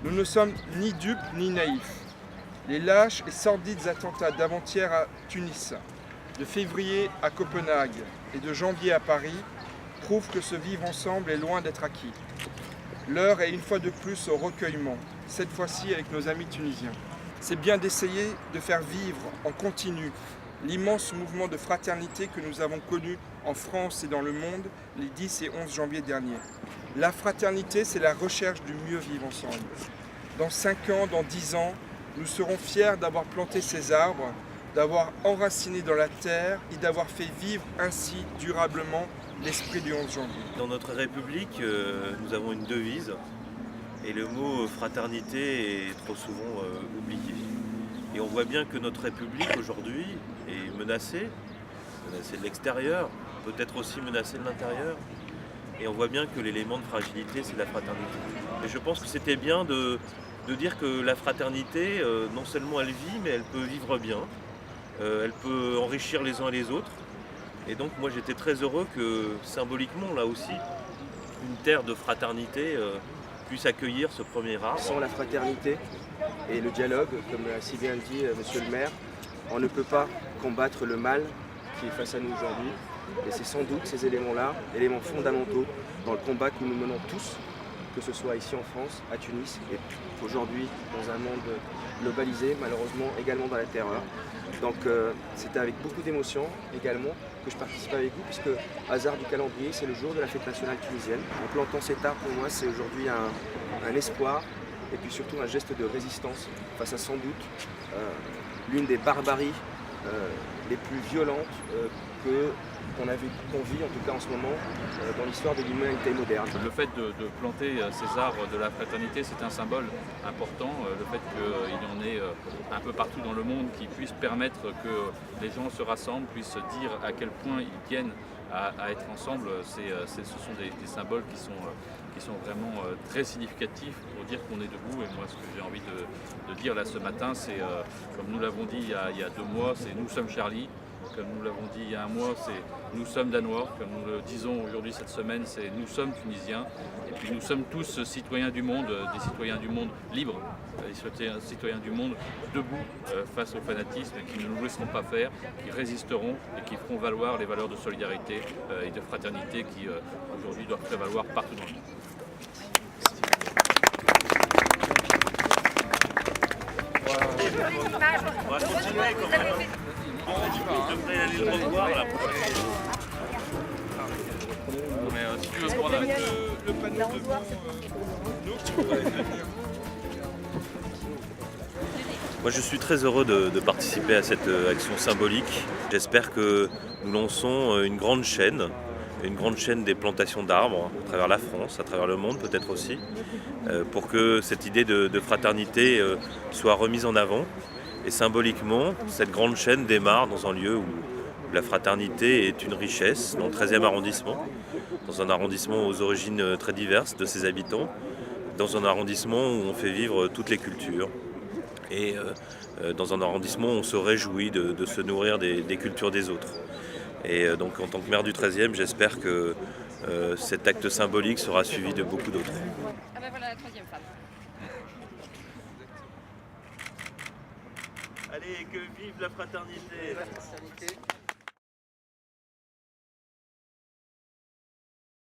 Nous ne sommes ni dupes ni naïfs. Les lâches et sordides attentats d'avant-hier à Tunis, de février à Copenhague et de janvier à Paris prouvent que ce vivre ensemble est loin d'être acquis. L'heure est une fois de plus au recueillement, cette fois-ci avec nos amis tunisiens. C'est bien d'essayer de faire vivre en continu l'immense mouvement de fraternité que nous avons connu en France et dans le monde les 10 et 11 janvier dernier. La fraternité, c'est la recherche du mieux vivre ensemble. Dans 5 ans, dans 10 ans, nous serons fiers d'avoir planté ces arbres, d'avoir enraciné dans la terre et d'avoir fait vivre ainsi durablement l'esprit du 11 janvier. Dans notre République, nous avons une devise et le mot fraternité est trop souvent oublié. Et on voit bien que notre République aujourd'hui est menacée de l'extérieur, peut-être aussi menacée de l'intérieur. Et on voit bien que l'élément de fragilité, c'est la fraternité. Et je pense que c'était bien de dire que la fraternité, non seulement elle vit, mais elle peut vivre bien. Elle peut enrichir les uns et les autres. Et donc moi j'étais très heureux que symboliquement, là aussi, une terre de fraternité puisse accueillir ce premier arbre. Sans la fraternité et le dialogue, comme a si bien dit monsieur le maire, on ne peut pas combattre le mal qui est face à nous aujourd'hui. Et c'est sans doute ces éléments-là, éléments fondamentaux dans le combat que nous menons tous, que ce soit ici en France, à Tunis, et aujourd'hui dans un monde globalisé, malheureusement également dans la terreur. Donc c'était avec beaucoup d'émotion également que je participe avec vous, puisque hasard du calendrier, c'est le jour de la fête nationale tunisienne. En plantant cet arbre, pour moi, c'est aujourd'hui un espoir et puis surtout un geste de résistance face à sans doute l'une des barbaries les plus violentes qu'on vit en tout cas en ce moment dans l'histoire de l'humanité moderne. Le fait de planter ces arbres de la fraternité, c'est un symbole important. Le fait qu'il y en ait un peu partout dans le monde qui puisse permettre que les gens se rassemblent, puissent dire à quel point ils tiennent à être ensemble, ce sont des symboles qui sont vraiment très significatifs pour dire qu'on est debout. Et moi, ce que j'ai envie de dire là ce matin, c'est comme nous l'avons dit il y a 2 mois, c'est « Nous sommes Charlie ». Comme nous l'avons dit il y a 1 mois, c'est « Nous sommes Danois ». Comme nous le disons aujourd'hui cette semaine, c'est « Nous sommes Tunisiens ». Et puis nous sommes tous citoyens du monde, des citoyens du monde libres, des citoyens du monde debout face au fanatisme, et qui ne nous laisseront pas faire, qui résisteront et qui feront valoir les valeurs de solidarité et de fraternité qui aujourd'hui doivent prévaloir partout dans le monde. On va continuer quand même. Je devrais aller le revoir la prochaine fois. Mais si tu veux prendre Le panneau devant nous, tu pourrais venir. Moi je suis très heureux de participer à cette action symbolique. J'espère que nous lançons une grande chaîne des plantations d'arbres à travers la France, à travers le monde peut-être aussi, pour que cette idée de fraternité soit remise en avant. Et symboliquement, cette grande chaîne démarre dans un lieu où la fraternité est une richesse, dans le 13e arrondissement, dans un arrondissement aux origines très diverses de ses habitants, dans un arrondissement où on fait vivre toutes les cultures, et dans un arrondissement où on se réjouit de se nourrir des cultures des autres. Et donc en tant que maire du 13e, j'espère que cet acte symbolique sera suivi de beaucoup d'autres. Ah ben voilà la 3e femme. Allez, que vive la fraternité!